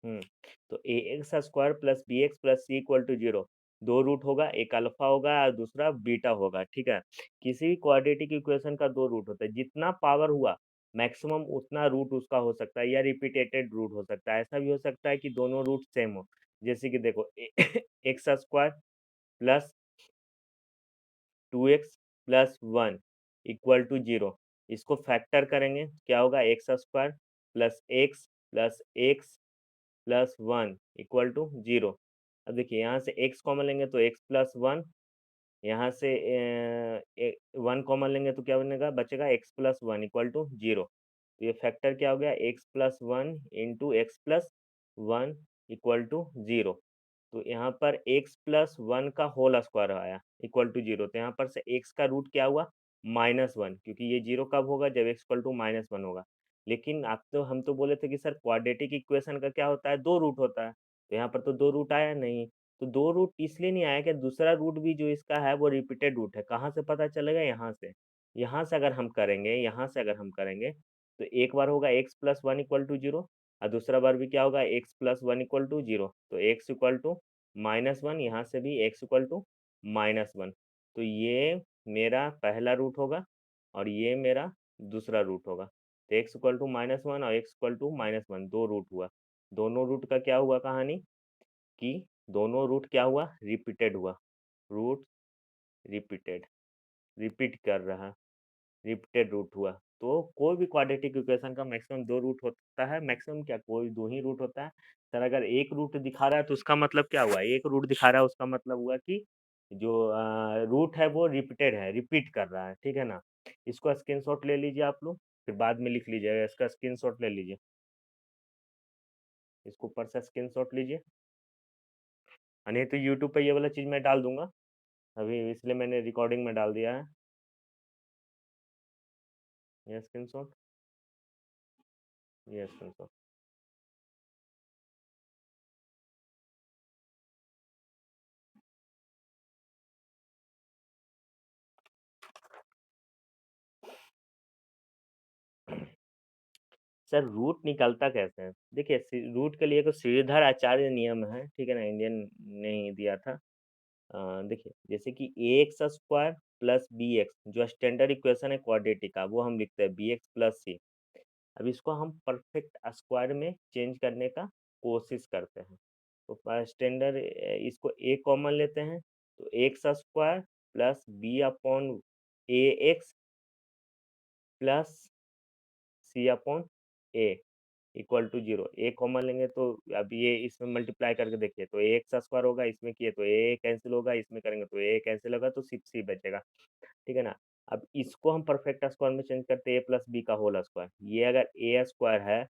हम्म, तो a x square plus b x plus c equal to zero, दो root होगा, एक अल्फा होगा और दूसरा बीटा होगा, ठीक है। किसी भी क्वाड्रेटिक इक्वेशन का दो रूट होता है, जितना पावर हुआ मैक्सिमम उतना रूट उसका हो सकता है, या रिपीटेटेड रूट हो सकता है। ऐसा भी हो सकता है कि दोनों रूट सेम हो, जैसे कि देखो x square plus 2x plus one equal to zero, इसको फैक्टर करेंगे क्या होगा, x square plus x plus one equal to zero. अब देखिए यहाँ से x कॉमन लेंगे तो x प्लस वन, यहाँ से वन कॉमन लेंगे तो क्या बनेगा, बचेगा x plus one equal to zero. तो ये फैक्टर क्या हो गया, x plus one into x plus one equal to zero. तो यहाँ पर x प्लस वन का होल स्क्वायर आया इक्वल टू जीरो, तो यहाँ पर से x का रूट क्या हुआ, माइनस वन, क्योंकि ये जीरो कब होगा, जब x equal to minus one होगा। लेकिन आप तो हम तो बोले थे कि सर क्वाड्रेटिक इक्वेशन का क्या होता है, दो रूट होता है, तो यहाँ पर तो दो रूट आया नहीं। तो दो रूट इसलिए नहीं आया कि दूसरा रूट भी जो इसका है वो रिपीटेड रूट है। कहाँ से पता चलेगा, यहाँ से अगर हम करेंगे, यहाँ से अगर हम करेंगे तो एक बार होगा x plus one equal to zero, और दूसरा बार भी क्या होगा, x plus one equal to zero, तो x equal to minus one, यहाँ से भी x equal to minus one. तो ये मेरा पहला रूट होगा और ये मेरा दूसरा रूट होगा। तो x equal to minus one और x equal to minus one, दो रूट हुआ। दोनों रूट का क्या हुआ कहानी, कि दोनों रूट क्या हुआ, रिपीटेड हुआ, रूट रिपीटेड, रिपीट कर रहा, रिपीटेड रूट हुआ। तो कोई भी क्वाड्रेटिक इक्वेशन का मैक्सिमम दो रूट होता है, मैक्सिमम क्या, कोई दो ही रूट होता है। सर अगर एक रूट दिखा रहा है तो उसका मतलब क्या हुआ, एक रूट दिखा रहा है उसका मतलब हुआ कि जो रूट है वो रिपीटेड है, रिपीट कर रहा है, ठीक है ना। इसको स्क्रीनशॉट ले लीजिए आप लोग, फिर बाद में लिख लीजिएगा, इसका स्क्रीनशॉट ले लीजिए, इसको ऊपर से स्क्रीनशॉट लीजिए। नहीं तो यूट्यूब पे ये वाला चीज़ मैं डाल दूंगा अभी, इसलिए मैंने रिकॉर्डिंग में डाल दिया है ये स्क्रीनशॉट, ये स्क्रीनशॉट। सर रूट निकलता कैसे है, देखिए रूट के लिए तो श्रीधर आचार्य नियम है, ठीक है ना, इंडियन ने ही दिया था। देखिए जैसे कि a x square plus b x, जो स्टैंडर्ड इक्वेशन है क्वाड्रेटिक का, वो हम लिखते हैं बी एक्स प्लस सी। अब इसको हम परफेक्ट स्क्वायर में चेंज करने का कोशिश करते हैं। तो स्टैंडर्ड इसको ए कॉमन लेते हैं, तो x square plus b upon a x plus c upon a equal to zero. A common लेंगे तो अब ये इसमें मल्टीप्लाई करके देखिए, तो ए एक्स स्क्वायर होगा, इसमें किए तो ए कैंसिल होगा, इसमें करेंगे तो ए कैंसिल होगा, तो सिर्फ सी बचेगा, ठीक है ना। अब इसको हम परफेक्ट स्क्वायर में चेंज करते हैं, ए प्लस बी का होल स्क्वायर। ये अगर ए स्क्वायर है,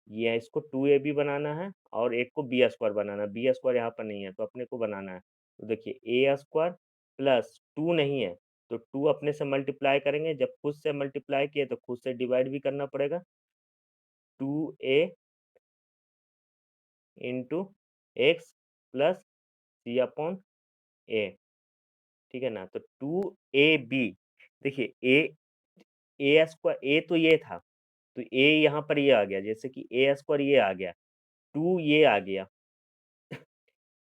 ये इसको टू ए बी बनाना है और एक को बी स्क्वायर बनाना है। बी स्क्वायर यहाँ पर नहीं है तो अपने को बनाना है। तो देखिए ए स्क्वायर प्लस टू नहीं है, तो टू अपने से मल्टीप्लाई करेंगे, जब खुद से मल्टीप्लाई किए तो खुद से डिवाइड भी करना पड़ेगा, two a into x plus c upon a, ठीक है ना। तो टू ए बी, देखिए ए स्क्वायर, ए तो ये था, तो ए यहाँ पर ये आ गया, जैसे कि ए स्क्वायर ये आ गया, टू ये आ गया,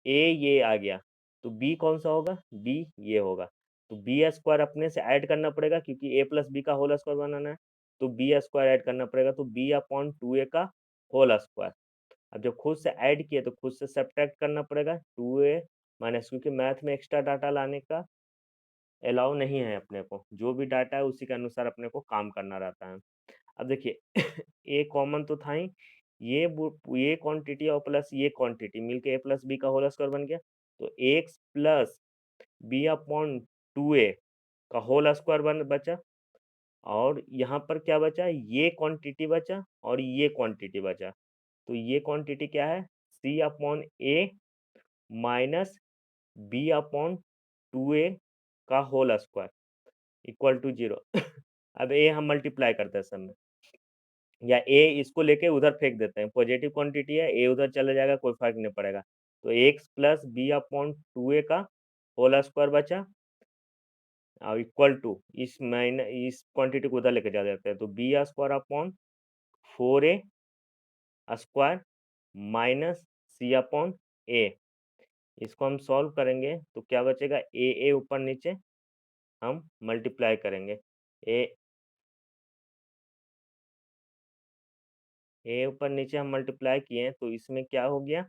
ए ये आ गया, तो बी कौन सा होगा, बी ये होगा। तो बी स्क्वायर अपने से ऐड करना पड़ेगा, क्योंकि ए प्लस बी का होल स्क्वायर बनाना है, तो बी स्क्वायर ऐड करना पड़ेगा, तो बी अपॉन टू ए का होल स्क्वायर। अब जब खुद से ऐड किए तो खुद से सब्ट्रैक्ट करना पड़ेगा, टू ए माइनस, क्योंकि मैथ में एक्स्ट्रा डाटा लाने का अलाउ नहीं है अपने को, जो भी डाटा है उसी के अनुसार अपने को काम करना रहता है। अब देखिए ए कॉमन तो था ही, ये क्वांटिटी और प्लस ये क्वांटिटी मिलके ए प्लस बी का होल स्क्वायर बन गया, तो x plus b upon two a का होल स्क्वायर बन बचा। और यहाँ पर क्या बचा, ये क्वांटिटी बचा और ये क्वांटिटी बचा। तो ये क्वांटिटी क्या है, c upon a minus b upon two a का whole square equal to zero. अब ए हम मल्टीप्लाई करते हैं सब में, या ए इसको लेके उधर फेंक देते हैं, पॉजिटिव क्वांटिटी है, ए उधर चला जाएगा, कोई फर्क नहीं पड़ेगा। तो x plus b upon two a का होल स्क्वायर बचा, और इक्वल टू इस क्वांटिटी को उधर लेके जा देते हैं, तो b square upon four a square minus C upon ए। इसको हम सॉल्व करेंगे तो क्या बचेगा, ए ऊपर नीचे हम मल्टीप्लाई करेंगे। ए ए ऊपर नीचे हम मल्टीप्लाई किए हैं तो इसमें क्या हो गया,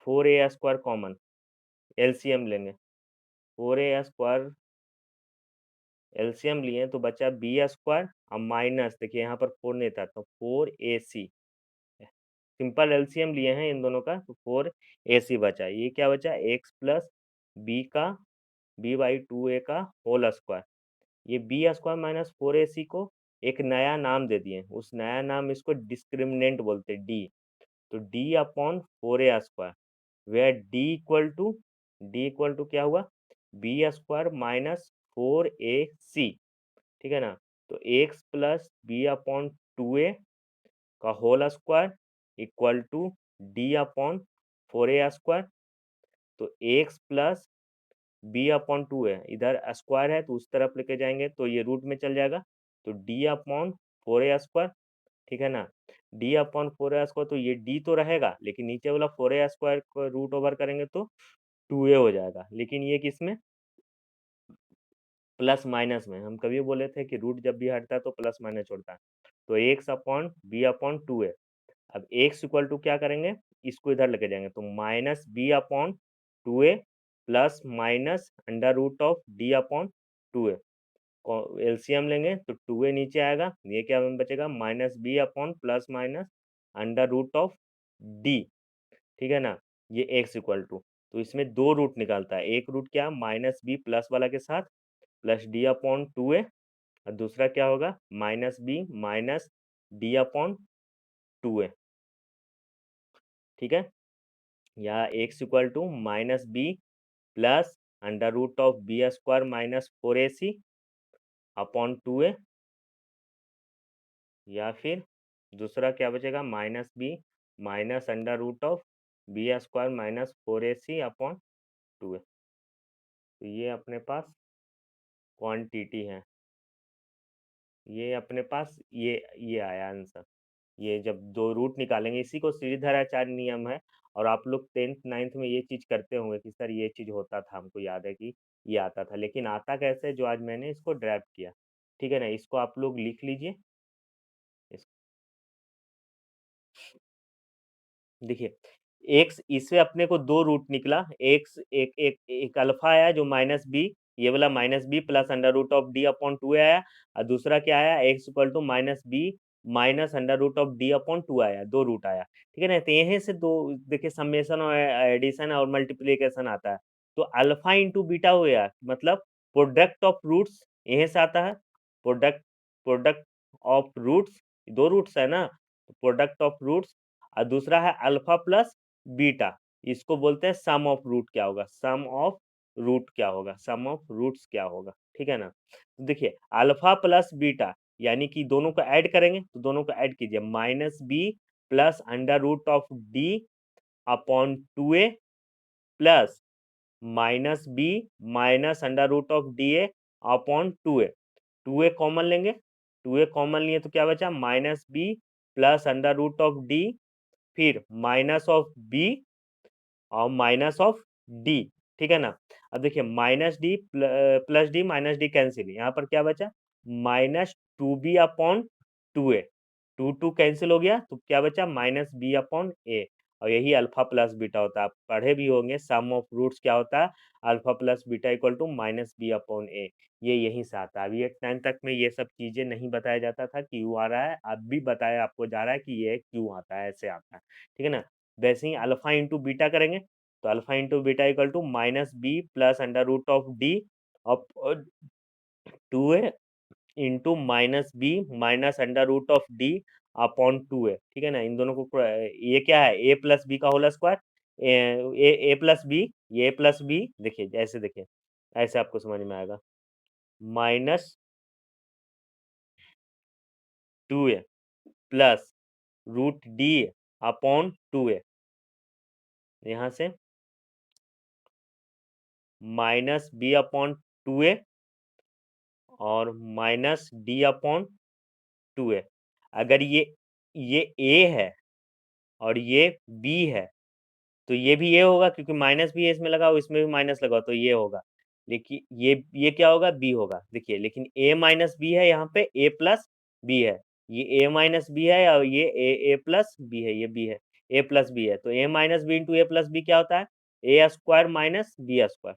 4a² कॉमन, एलसीएम लेंगे। 4a² एलसीएम लिए तो बचा b² और माइनस, देखिए यहाँ पर 4 नहीं था तो 4ac। सिंपल एलसीएम लिए हैं इन दोनों का तो 4ac बचा। ये क्या बचा, एक्स प्लस बी का b/2a का होल स्क्वायर। ये b² माइनस 4ac को एक नया नाम दे दिए, उस नया नाम इसको डिस्क्रिमिनेंट बोलते हैं, डी। तो d upon 4a² where d equal to क्या हुआ, b² माइनस 4ac, ठीक है ना। तो x plus b upon 2a का whole square equal to d upon 4a²। तो एक्स प्लस बी अपॉन 2 है, इधर स्क्वायर है तो उस तरफ लेके जाएंगे तो ये रूट में चल जाएगा, तो डी अपॉन 4a², ठीक है ना। डी अपॉन 4a² तो ये डी तो रहेगा लेकिन नीचे वाला 4a² को रूट ओवर करेंगे तो 2a हो जाएगा। लेकिन ये किसमें, प्लस माइनस में। हम कभी बोले थे कि रूट जब भी हटता है तो प्लस माइनस छोड़ता है। तो x upon B upon 2a। अब एक्स इक्वल टू क्या करेंगे, इसको इधर लेके जाएंगे तो minus b upon 2a plus minus under root of d upon 2a। LCM लेंगे तो 2a नीचे आएगा, ये क्या बचेगा, minus b upon plus minus under root of d, ठीक है ना। ये एक्स इक्वल टू, तो इसमें दो रूट निकालता है, एक रूट क्या, माइनस बी प्लस वाला के साथ प्लस डी अपॉन 2a, और दूसरा क्या होगा, minus b minus d upon 2a, ठीक है। या x equal to minus b plus under root of b² minus 4ac upon 2a, या फिर दूसरा क्या बचेगा, minus b minus under root of b² minus 4ac upon 2a। तो ये अपने पास क्वांटिटी है, ये अपने पास ये आया आंसर। ये जब दो रूट निकालेंगे, इसी को श्रीधराचार्य नियम है। और आप लोग 10th 9th में ये चीज़ करते होंगे कि सर ये चीज़ होता था, हमको याद है कि ये आता था, लेकिन आता कैसे, जो आज मैंने इसको ड्राइव किया, ठीक है ना। इसको आप लोग लिख लीजिए। इस देखिए, एक्स इससे अपने को दो रूट निकला, एक्स एक एक एक अल्फा आया जो माइनस बी, ये वाला minus b plus under root of d upon 2 आया, और दूसरा क्या आया, x equal to minus b minus under root of d upon 2 आया, दो रूट आया, ठीक है ना। तो यहीं से दो, देखिए समेशन और एडिशन और मल्टीप्लीकेशन आता है। तो अल्फा इंटू बीटा हो गया, मतलब प्रोडक्ट ऑफ रूट्स यहीं से आता है। प्रोडक्ट प्रोडक्ट ऑफ रूट्स, दो रूट्स है ना, प्रोडक्ट ऑफ रूट्स। और दूसरा है अल्फा प्लस बीटा, इसको बोलते हैं सम ऑफ रूट क्या होगा, सम ऑफ रूट क्या होगा, सम ऑफ रूट्स क्या होगा, ठीक है ना। तो देखिए अल्फा प्लस बीटा, यानी कि दोनों को ऐड करेंगे तो दोनों को ऐड कीजिए, minus b plus under root of d upon 2a plus minus b minus under root of d a upon 2a। 2a common लेंगे, 2a कॉमन लिए तो क्या बचा, minus b plus under root of d, फिर minus of b और minus of d, ठीक है ना। अब देखिए minus d plus d minus d cancel, यहाँ पर क्या बचा, minus 2b upon 2a, 2 cancel हो गया तो क्या बचा, माइनस बी अपॉन ए। और यही अल्फा प्लस बीटा होता है, आप पढ़े भी होंगे सम ऑफ रूट्स क्या होता है, alpha plus beta equal to minus b upon a. ये यहीं से आता है। अभी ये 10th तक में ये सब चीजें नहीं बताया जाता था कि क्यों आ रहा है, अब भी बताया आपको जा रहा है कि ये क्यों आता है, ऐसे आता है, ठीक है ना। वैसे ही अल्फा इंटू बीटा करेंगे तो alpha into beta equal to minus b plus under root of d of 2a into minus b minus under root of d upon 2a, ठीक है ना। इन दोनों को ये क्या है, a प्लस बी का whole square, a plus b, ये प्लस बी, देखिए ऐसे, देखिए ऐसे आपको समझ में आएगा, minus 2a plus root d upon 2a, यहाँ से माइनस बी अपॉन 2a और माइनस डी अपॉन 2a। अगर ये a है, और ये बी है, तो ये भी ये होगा क्योंकि माइनस भी है इसमें लगा हुआ, इसमें भी माइनस लगा हुआ, तो ये होगा। लेकिन ये क्या होगा, बी होगा। देखिए लेकिन ए माइनस बी है, यहाँ पे ए प्लस बी है, ये ए माइनस बी है और ये ए प्लस बी है, ये बी है, ए प्लस बी है। तो a minus b into a plus b क्या होता है, a square minus b square.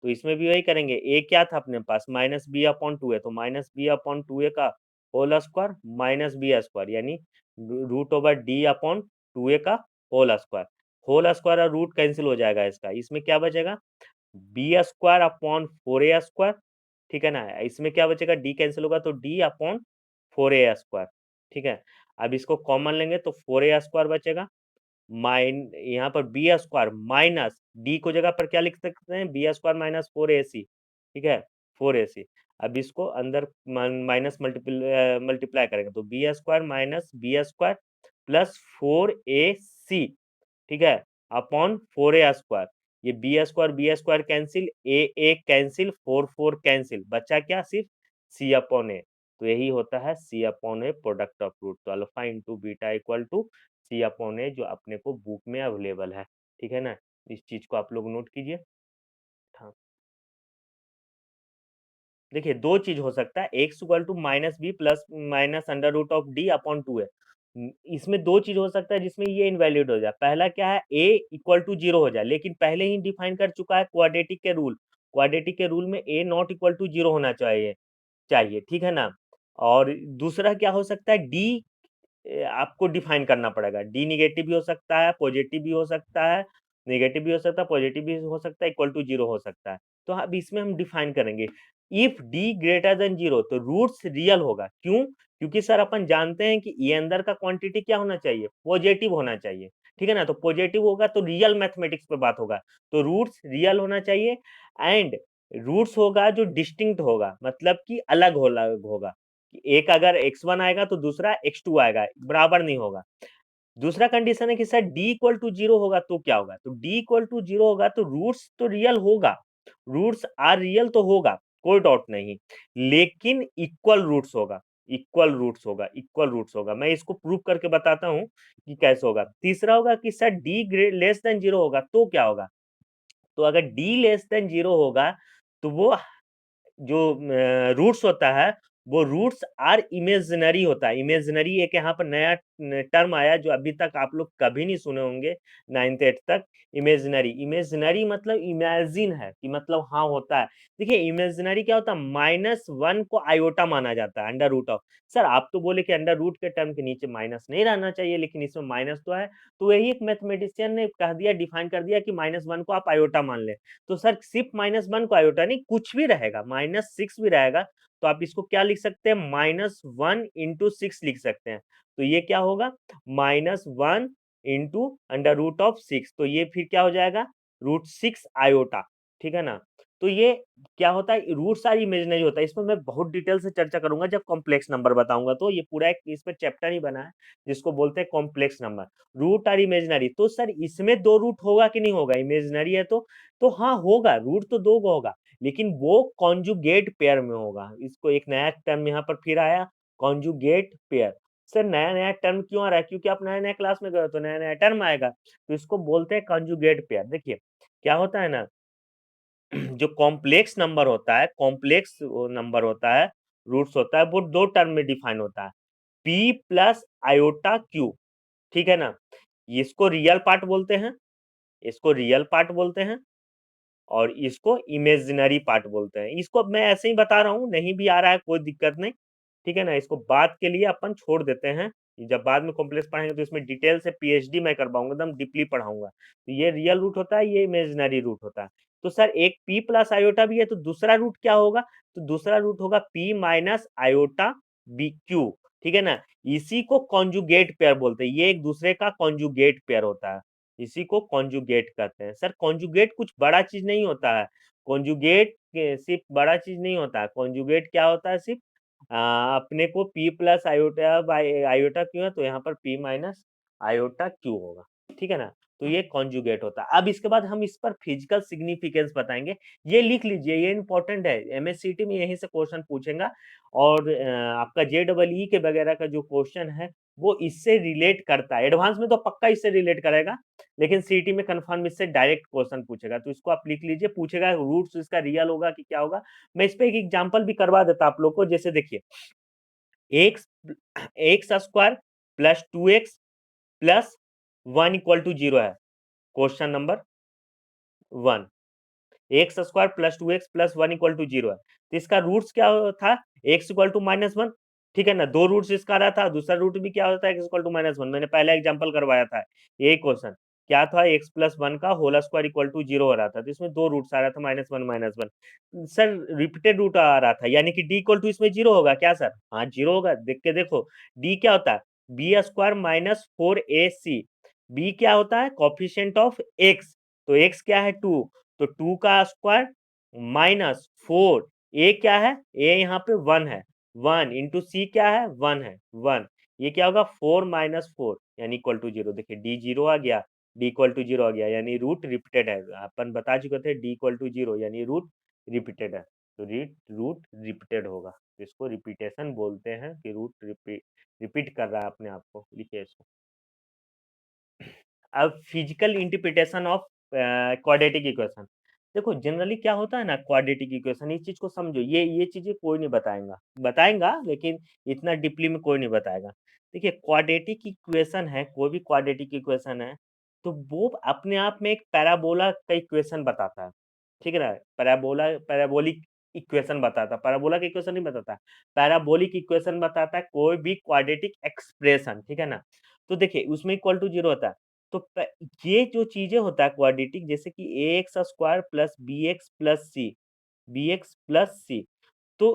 तो इसमें भी वही करेंगे, ए क्या था अपने पास, माइनस बी अपॉन टू है, तो minus b upon two a का whole square minus b square, यानी root over d upon two a का होल स्क्वायर और रूट कैंसिल हो जाएगा इसका, इसमें क्या बचेगा, b square upon four a square. ठीक है ना, इसमें क्या बचेगा, डी कैंसिल होगा तो d upon four a square. ठीक है, अब इसको कॉमन लेंगे तो फोर ए स्क्वायर बचेगा, माइन यहाँ पर बी स्क्वायर माइनस डी को जगह पर क्या लिख सकते हैं, B square minus four a c. ठीक है, फोर ए सी। अब इसको अंदर माइनस मल्टीप्लाई करेंगे तो b square minus b square plus four a c. ठीक है, अपॉन फोर ए स्क्वायर, ये b square cancel, a cancel, four four cancel, बचा क्या, सिर्फ सी अपॉन ए। तो यही होता है c upon a product of root. तो alpha into beta equal to c upon a, जो अपने को बुक में अवेलेबल है। ठीक है ना, इस चीज को आप लोग नोट कीजिए। हाँ, देखिए दो चीज हो सकता है, x equal to minus b plus minus under root of d upon two है। इसमें दो चीज हो सकता है जिसमें ये इनवैलिड हो जाए। पहला क्या है, ए इक्वल टू जीरो हो जाए, लेकिन पहले ही डिफाइन कर चुका है क्वाड्रेटिक के रूल, क्वाड्रेटिक के रूल में ए नॉट इक्वल टू जीरो होना चाहिए। ठीक है ना। और दूसरा क्या हो सकता है, डी आपको डिफाइन करना पड़ेगा, डी निगेटिव भी हो सकता है, पॉजिटिव भी हो सकता है, नेगेटिव भी हो सकता है, पॉजिटिव भी हो सकता है, इक्वल टू जीरो हो सकता है। तो अब इसमें हम डिफाइन करेंगे, if D greater than zero तो रूट्स रियल होगा। क्यों, क्योंकि सर अपन जानते हैं कि ये अंदर का क्वांटिटी क्या होना चाहिए, पॉजिटिव होना चाहिए। ठीक है ना, तो पॉजिटिव होगा तो रियल मैथमेटिक्स पे बात होगा, तो रूट्स रियल होना चाहिए। एंड रूट्स होगा जो डिस्टिंक्ट होगा, मतलब कि अलग होगा, कि एक अगर x1 आएगा तो दूसरा x2 आएगा, बराबर नहीं होगा। दूसरा कंडीशन है कि sir d equal to zero होगा तो क्या होगा, तो d इक्वल टू जीरो होगा तो रूट्स तो रियल होगा, रूट्स आर रियल तो होगा, कोई डाउट नहीं, लेकिन इक्वल रूट्स होगा, इक्वल रूट्स होगा। मैं इसको प्रूव करके बताता हूं कि कैसे होगा। तीसरा होगा कि sir d less than zero होगा तो क्या होगा, तो अगर d लेस देन जीरो होगा तो वो जो रूट्स होता है वो रूट्स आर इमेजिनरी होता है। इमेजिनरी एक यहाँ पर नया टर्म आया जो अभी तक आप लोग कभी नहीं सुने होंगे, 9th 8th तक। इमेजिनरी, इमेजिनरी मतलब इमेजिन है कि मतलब हाँ होता है। देखिए इमेजिनरी क्या होता है, माइनस वन को आयोटा माना जाता है अंडर रूट ऑफ। सर आप तो बोले कि अंडर रूट के टर्म के नीचे माइनस नहीं रहना चाहिए, लेकिन इसमें माइनस तो है, तो यही एक मैथमेटिशियन ने कह दिया, डिफाइन कर दिया कि माइनस वन को आप आयोटा मान ले। तो सर सिर्फ माइनस वन को आयोटा नहीं, कुछ भी रहेगा, माइनस सिक्स भी रहेगा तो आप इसको क्या लिख सकते हैं, माइनस वन इंटू सिक्स लिख सकते हैं। तो ये क्या होगा, minus one into under root of six, तो ये फिर क्या हो जाएगा, रूट सिक्स आयोटा। ठीक है ना। तो ये क्या होता है, रूट सारी इमेजिनरी होता है। इसमें मैं बहुत डिटेल से चर्चा करूंगा जब कॉम्प्लेक्स नंबर बताऊंगा, तो ये पूरा एक इस पर चैप्टर ही बना है जिसको बोलते हैं complex number. Root are imaginary, तो सर इसमें दो रूट होगा कि नहीं होगा, इमेजिनरी है तो हाँ होगा, रूट तो दो को होगा, लेकिन वो कॉन्जुगेट पेयर में होगा। इसको एक नया टर्म यहाँ पर फिर आया, कॉन्जुगेट पेयर। सर नया नया टर्म क्यों आ रहा है, क्योंकि आप नया नया क्लास में गए हो तो नया नया टर्म आएगा, तो इसको बोलते हैं कॉन्जुगेट पेयर। देखिए क्या होता है ना, जो कॉम्प्लेक्स नंबर होता है, कॉम्प्लेक्स नंबर होता है, रूट्स होता है, वो दो टर्म में डिफाइन होता है, p प्लस आयोटा q। ठीक है ना, इसको रियल पार्ट बोलते हैं, इसको रियल पार्ट बोलते हैं, और इसको इमेजिनरी पार्ट बोलते हैं। इसको मैं ऐसे ही बता रहा हूँ, नहीं भी आ रहा है कोई दिक्कत नहीं। ठीक है ना, इसको बात के लिए अपन छोड़ देते हैं, जब बाद में कॉम्प्लेक्स पढ़ाएंगे तो इसमें डिटेल से पीएचडी मैं करवाऊंगा, एकदम डीपली पढ़ाऊंगा। तो ये रियल रूट होता है, ये इमेजिनरी रूट होता है। तो सर एक p प्लस आयोटा भी है, तो दूसरा रूट क्या होगा, तो दूसरा रूट होगा p minus iota b q. ठीक है ना, इसी को कॉन्जुगेट पेयर बोलते हैं, ये एक दूसरे का कॉन्जुगेट पेयर होता है, इसी को कॉन्जुगेट कहते हैं। सर कॉन्जुगेट कुछ बड़ा चीज नहीं होता है, कॉन्जुगेट सिर्फ बड़ा चीज नहीं होता है, कॉन्जुगेट क्या होता है, सिर्फ अपने को p plus iota by iota क्यों है, तो यहाँ पर p माइनस आयोटा क्यू होगा। ठीक है ना। तो ये कॉन्जुगेट होता है। अब इसके बाद हम इस पर फिजिकल सिग्निफिकेंस बताएंगे, ये लिख लीजिए, ये इंपॉर्टेंट है, एमएससीटी में यहीं से क्वेश्चन पूछेगा। और आपका जेईई के वगैरह का जो क्वेश्चन है वो इससे रिलेट करता है, एडवांस में तो पक्का इससे रिलेट करेगा, लेकिन सीटी में कंफर्म इससे डायरेक्ट क्वेश्चन पूछेगा, तो इसको आप लिख लीजिए। पूछेगा रूट्स इसका रियल होगा कि क्या होगा। मैं इस पे एक एग्जांपल भी करवा देता आप लोग को, जैसे देखिए x x square plus 2x plus 1 equal to 0 है, question number 1। X square plus 2x plus 1 equal to 0 है, तो इसका रूट्स क्या था, x इक्वल टू -1, ठीक है ना। दो रूट्स इसका रहा था, दूसरा रूट भी क्या होता है, x इक्वल टू -1, मैंने पहला एग्जांपल करवाया था, यही क्वेश्चन क्या था, x प्लस 1 का होल स्क्वायर इक्वल टू 0 हो रहा था, तो इसमें दो रूट्स आ रहा था, -1 सर रिपीटेड रूट आ रहा था, यानी कि d इक्वल टू इसमें 0 होगा क्या सर, हाँ 0 होगा, देख के देखो d क्या होता है, B square minus 4ac, b क्या होता है कॉफिशिएंट ऑफ x, तो x क्या है 2, तो 2 का स्क्वायर -4, ए क्या है, ए यहाँ पे 1 है, 1 इंटू सी क्या है 1 है 1, ये क्या होगा 4 माइनस 4 यानी इक्वल टू 0। देखिए डी 0 आ गया, डी इक्वल टू 0 आ गया, यानी रूट रिपीटेड है, अपन बता चुके थे डी इक्वल टू 0 यानी रूट रिपीटेड है, तो रूट रिपीटेड होगा, तो इसको रिपीटेशन बोलते हैं कि रूट रिपीट कर रहा है अपने आप को, लिखिए इसको। अब physical interpretation of quadratic equation, देखो जनरली क्या होता है ना क्वाड्रेटिक इक्वेशन, इस चीज को समझो, ये चीजें कोई नहीं बताएगा, बताएगा लेकिन इतना डीपली में कोई नहीं बताएगा। देखिए क्वाड्रेटिक इक्वेशन है, कोई भी क्वाड्रेटिक इक्वेशन है, तो वो अपने आप में एक पैराबोला का इक्वेशन बताता है, ठीक है ना, पैराबोलिक इक्वेशन बताता है, पैराबोला का इक्वेशन नहीं बताता, पैराबोलिक इक्वेशन बताता है कोई भी क्वाड्रेटिक एक्सप्रेशन, ठीक है ना। तो देखिए उसमें इक्वल टू 0 होता है, तो ये जो चीजें होता है क्वाड्रेटिक, जैसे कि a x square plus b x plus c, तो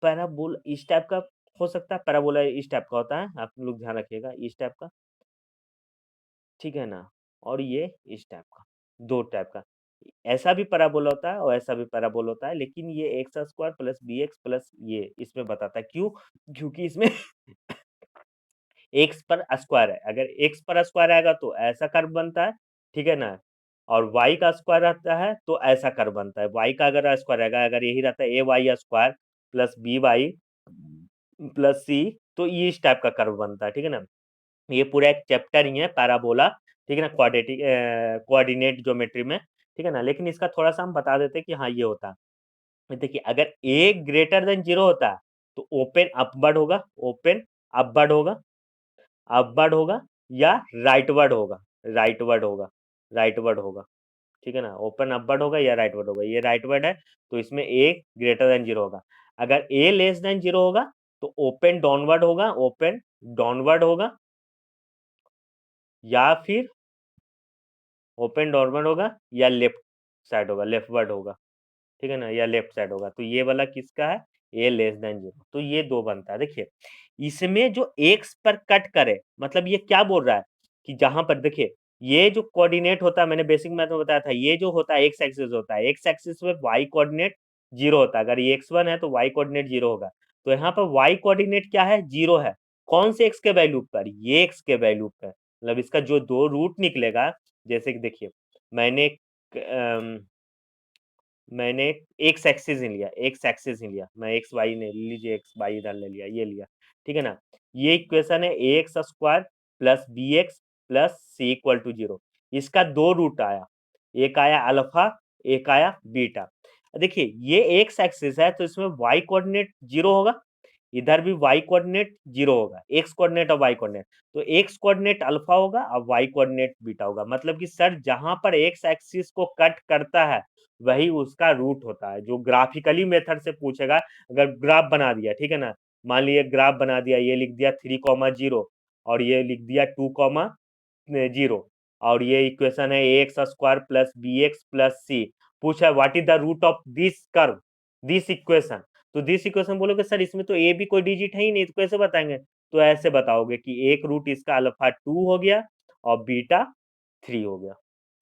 पैराबोला इस टाइप का हो सकता है, पैराबोला इस टाइप का होता है, आप लोग ध्यान रखिएगा इस टाइप का, ठीक है ना, और ये इस टाइप का, दो टाइप का, ऐसा भी पैराबोला होता है और ऐसा भी पैराबोला होता है, लेकिन ये x square plus b x plus ये इसमें बताता है, क्यों, क्योंकि इसमें एक्स पर स्क्वायर है, अगर एक्स पर स्क्वायर आएगा तो ऐसा कर्व बनता है, ठीक है ना, और वाई का स्क्वायर रहता है तो ऐसा कर्व बनता है, वाई का अगर स्क्वायर रहेगा, अगर यही रहता है a y square plus b y plus c, तो ये इस टाइप का कर्व बनता है, ठीक है ना। ये पूरा एक चैप्टर ही है पैराबोला, ठीक है ना, क्वाड्रेटिक कोऑर्डिनेट ज्योमेट्री में, ठीक है ना, लेकिन इसका थोड़ा सा हम बता देते हैं कि हाँ ये होता है। देखिए अगर ए ग्रेटर देन 0 होता है तो ओपन अपवर्ड होगा, ओपन अपवर्ड होगा, अपवर्ड होगा या राइटवर्ड होगा, राइटवर्ड होगा, राइटवर्ड होगा, ठीक है ना, ओपन अपवर्ड होगा या राइटवर्ड होगा, ये राइटवर्ड है, तो इसमें ए ग्रेटर देन 0 होगा। अगर ए लेस देन 0 होगा तो ओपन डाउनवर्ड होगा, ओपन डाउनवर्ड होगा, या फिर ओपन डाउनवर्ड होगा या लेफ्ट साइड होगा, लेफ्टवर्ड होगा, ठीक है ना, या लेफ्ट साइड होगा, तो ये वाला किसका है, ए लेस देन 0, तो ये दो बनता है। देखिए इसमें जो एक्स पर कट करे, मतलब ये क्या बोल रहा है कि जहां पर देखिए ये जो कोऑर्डिनेट होता है, मैंने बेसिक मैथ में बताया था, ये जो होता है एक्स एक्सिस होता है, एक्स एक्सिस में वाई कोऑर्डिनेट 0 होता है, अगर ये x1 है तो वाई कोऑर्डिनेट 0 होगा, तो यहाँ पर वाई कोऑर्डिनेट क्या है 0 है, कौन से एक्स के वैल्यू पर, ये एक्स के वैल्यू पर, मतलब इसका जो दो रूट निकलेगा, जैसे कि देखिए मैंने मैंने एक्स एक्सिस ही लिया, एक्स एक्सिस ही लिया, मैं एक्स वाई ने लीजिए, एक्स वाई इधर ले लिया, ये लिया, ठीक है ना। ये इक्वेशन है a x square plus b x plus c equal to 0, इसका दो रूट आया, एक आया अल्फा, एक आया बीटा। देखिए ये एक्स एक्सिस है तो इसमें वाई कोऑर्डिनेट 0 होगा, इधर भी y कोऑर्डिनेट 0 होगा, x कोऑर्डिनेट और y कोऑर्डिनेट, तो x कोऑर्डिनेट अल्फा होगा और y कोऑर्डिनेट बीटा होगा, मतलब कि सर जहां पर x एक्सिस को कट करता है वही उसका रूट होता है, जो ग्राफिकली मेथड से पूछेगा, अगर ग्राफ बना दिया, ठीक है ना, मान लीजिए ग्राफ बना दिया, ये लिख दिया 3,0 और ये लिख दिया 2,0, और ये इक्वेशन है a x square plus b x plus c, पूछा what is the root of this curve, this equation, तो दिस इक्वेशन बोलोगे सर इसमें तो ए भी कोई डिजिट है ही नहीं, तो कैसे बताएंगे, तो ऐसे बताओगे कि एक रूट इसका अल्फा 2 हो गया और बीटा 3 हो गया,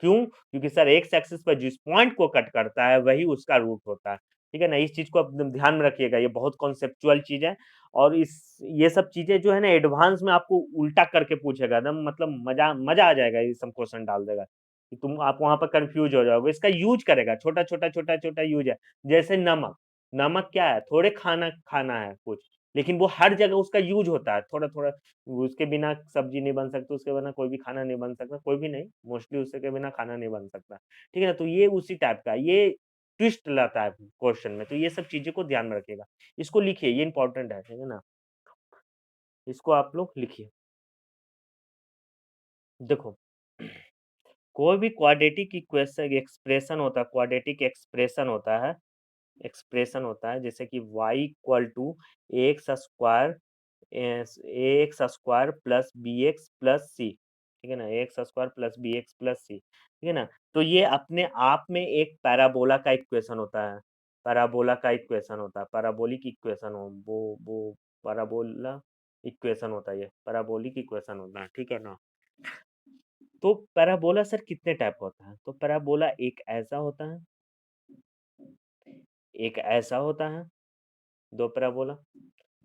क्यों, क्योंकि सर एक्स एक्सिस पर जिस पॉइंट को कट करता है वही उसका रूट होता है, ठीक है ना? इस चीज़ को आप एकदम ध्यान में रखिएगा, ये बहुत कॉन्सेप्चुअल चीज़ है और इस ये सब चीज़ें जो है ना एडवांस में आपको उल्टा करके पूछेगा, एकदम मतलब मज़ा मज़ा आ जाएगा, ये सब क्वेश्चन डाल देगा, कि आप वहाँ पर कन्फ्यूज़ हो जाओगे। इसका यूज़ करेगा, छोटा-छोटा, छोटा-छोटा यूज़ है। जैसे नमक, नमक क्या है? थोड़े खाना खाना है कुछ, लेकिन वो हर जगह उसका यूज़ होता है, थोड़ा-थोड़ा, उसके बिना सब्ज़ी नहीं बन सकती, उसके बिना कोई भी खाना नहीं बन सकता, कोई भी नहीं, मोस्टली उसके बिना खाना नहीं बन सकता, ठीक है ना? तो ये उसी टाइप का, ये ट्विस्ट लाता है क्वेश्चन में, तो ये सब चीज़ों को ध्यान में रखिएगा। इसको लिखिए, ये इम्पोर्टेंट है, ठीक है ना? इसको आप लोग लिखिए। देखो, कोई भी क्वाड्रेटिक इक्वेशन एक्सप्रेशन होता है, क्वाड्रेटिक एक्सप्रेशन होता है जैसे कि y equal to x square x square plus b x plus c, ठीक है ना? X square plus b x plus c, ठीक है ना? तो ये अपने आप में एक पैराबोला का इक्वेशन होता है, पैराबोला का इक्वेशन होता है, पैराबोलिक इक्वेशन हो वो पैराबोला इक्वेशन होता है, ये पैराबोलिक इक्वेशन होता है, ठीक है ना? तो पैराबोला सर कितने टाइप का होता है? तो पैराबोला एक ऐसा होता है, एक ऐसा होता है, 2 पैराबोला,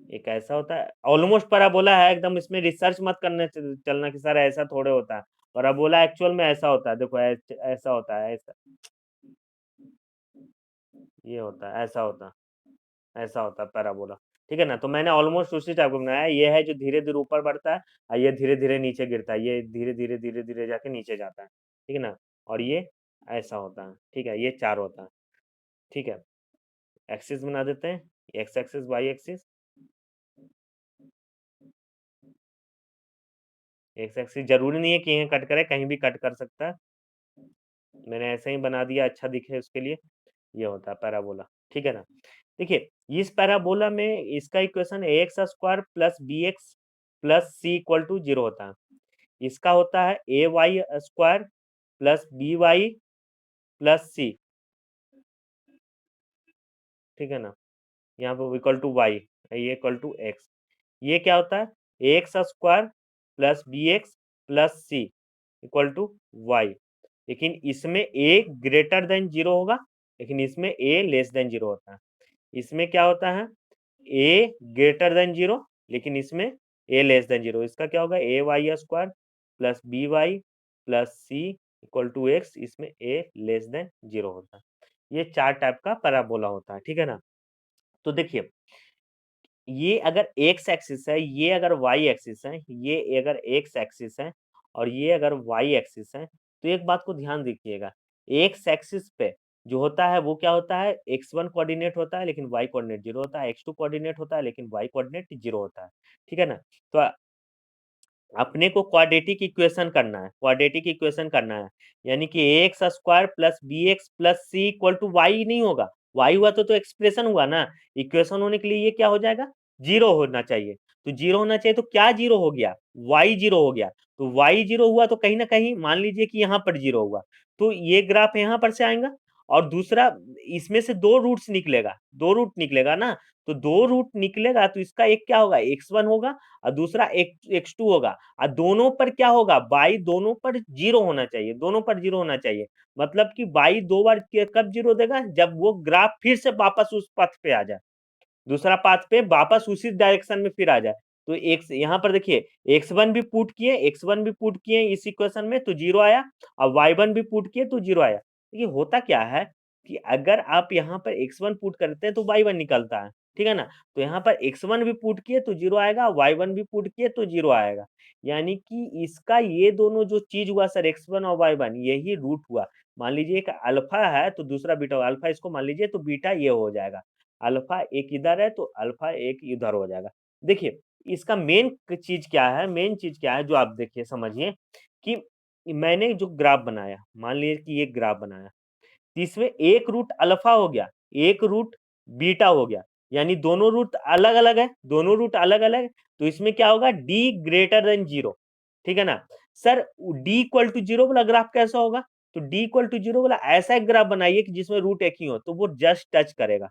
एक ऐसा होता है, ऑलमोस्ट पैराबोला है एकदम, इसमें रिसर्च मत करने चलना कि सर ऐसा थोड़े होता है। पैराबोला एक्चुअल में ऐसा होता है, देखो ऐसा होता है, ऐसा, ये होता है, ऐसा होता है पैराबोला, ठीक है ना? तो मैंने ऑलमोस्ट उसी टाइप का बनाया है, ये है जो धीरे-धीरे ऊपर बढ़ता है और ये धीरे-धीरे नीचे गिरता है, ये धीरे-धीरे, धीरे-धीरे जाके नीचे जाता है, ठीक है ना? और ये ऐसा होता है, ठीक है? ये 4 होता है, ठीक है? एक्सिस बना देते हैं, x axis, y axis, x axis जरूरी नहीं है कि यहीं कट करे, कहीं भी कट कर सकता है, मैंने ऐसे ही बना दिया अच्छा दिखे उसके लिए। ये होता है पैराबोला, ठीक है ना? देखिए, इस पैराबोला में इसका equation x square plus b x plus c equal to 0 होता है। इसका होता है a y square plus b y plus c, ठीक है ना? यहाँ पे इक्वल टू वाई, ये इक्वल टू एक्स। ये क्या होता है? X square plus b x plus c equal to y, लेकिन इसमें ए ग्रेटर देन 0 होगा, लेकिन इसमें ए लेस देन 0 होता है। इसमें क्या होता है? ए ग्रेटर देन 0, लेकिन इसमें ए लेस देन 0। इसका क्या होगा? A y square plus b y plus c equal to x, इसमें ए लेस देन 0 होता है। ये 4 टाइप का पैराबोला होता है, ठीक है ना? तो देखिए, ये अगर एक्स एक्सिस है, ये अगर वाई एक्सिस है, ये अगर एक्स एक्सिस है और ये अगर वाई एक्सिस है, तो एक बात को ध्यान रखिएगा, एक्स एक्सिस पे जो होता है वो क्या होता है? x1 कोऑर्डिनेट होता है लेकिन y कोऑर्डिनेट 0 होता है, x2 कोऑर्डिनेट होता है लेकिन y कोऑर्डिनेट 0 होता है, ठीक है ना? तो अपने को क्वाड्रेटिक इक्वेशन करना है, क्वाड्रेटिक इक्वेशन करना है, यानी कि x square plus b x plus c equal to y नहीं होगा, वाई हुआ तो एक्सप्रेशन हुआ ना, इक्वेशन होने के लिए ये क्या हो जाएगा? 0 होना चाहिए, तो 0 होना चाहिए, तो क्या 0 हो गया? वाई 0 हो गया, तो वाई 0 हुआ तो कहीं ना कहीं मान लीजिए कि यहाँ पर 0 हुआ, तो ये ग्राफ यहाँ पर से आएगा, और दूसरा इसमें से 2 रूट्स निकलेगा, 2 रूट निकलेगा ना, तो 2 रूट निकलेगा तो इसका एक क्या होगा? x1 होगा और दूसरा x2 होगा, और दोनों पर क्या होगा? बाई दोनों पर 0 होना चाहिए, दोनों पर 0 होना चाहिए, मतलब कि बाई 2 बार कब 0 देगा? जब वो ग्राफ फिर से वापस उस पथ पे आ जाए, दूसरा पाथ पे वापस उसी डायरेक्शन में फिर आ जाए। तो एक्स यहाँ पर देखिए, x1 भी पुट किए इस इक्वेशन में तो 0 आया, और y1 भी पुट किए तो 0 आया। देखिए होता क्या है कि अगर आप यहाँ पर x1 पुट करते हैं तो y1 निकलता है, ठीक है ना? तो यहाँ पर x1 भी पुट किए तो 0 आएगा, y1 भी पुट किए तो 0 आएगा, यानी कि इसका ये दोनों जो चीज हुआ सर, x1 और y1, यही रूट हुआ। मान लीजिए एक अल्फा है तो दूसरा बीटा, अल्फा इसको मान लीजिए तो बीटा ये हो जाएगा, अल्फा एक इधर है तो अल्फा एक इधर हो जाएगा। देखिए, इसका मेन चीज क्या है जो आप देखिए समझिए, कि मैंने जो ग्राफ बनाया, मान लीजिए कि ये ग्राफ बनाया, तो इसमें एक रूट अल्फा हो गया, एक रूट बीटा हो गया, यानी दोनों रूट अलग अलग है, दोनों रूट अलग अलग है, तो इसमें क्या होगा? डी ग्रेटर देन 0, ठीक है ना? सर डी इक्वल टू 0 वाला ग्राफ कैसा होगा? तो डी इक्वल टू 0 वाला ऐसा एक ग्राफ बनाइए कि जिसमें रूट एक ही हो, तो वो जस्ट टच करेगा,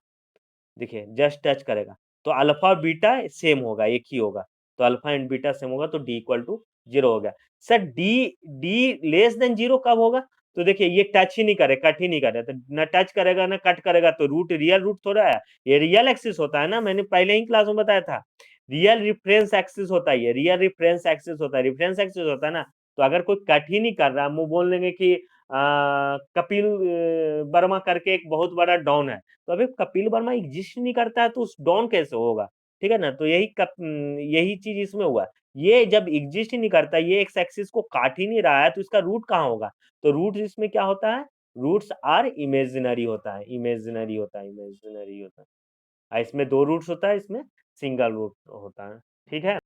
देखिए जस्ट टच करेगा, तो अल्फा बीटा सेम होगा, एक ही होगा, तो अल्फा एंड बीटा सेम होगा, तो डी इक्वल टू 0 हो गया। Sir D D less than 0 कब होगा? तो देखिए ये टच ही नहीं करे, कट ही नहीं करे, तो ना टच करेगा ना कट करेगा, तो रूट रियल रूट थोड़ा है, ये रियल एक्सिस होता है ना, मैंने पहले ही क्लास में बताया था। रियल रेफरेंस एक्सिस होता है, ये रियल रेफरेंस एक्सिस होता है, रेफरेंस एक्सिस होता है ना। तो अगर कोई कट ही नहीं कर रहा, मुंह बोल देंगे कि कपिल वर्मा करके एक बहुत बड़ा डॉन है, तो अभी कपिल वर्मा एग्जिस्ट नहीं करता है तो उस डॉन कैसे होगा? ठीक है ना, तो यही चीज इसमें हुआ। ये जब एग्जिस्ट ही नहीं करता, ये एक्स एक्सिस को काट ही नहीं रहा है, तो इसका रूट कहाँ होगा? तो रूट इसमें क्या होता है? रूट्स आर इमेजिनरी होता है, इमेजिनरी होता है, इमेजिनरी होता है। इसमें दो रूट्स होता है, इसमें सिंगल रूट होता है। ठीक है।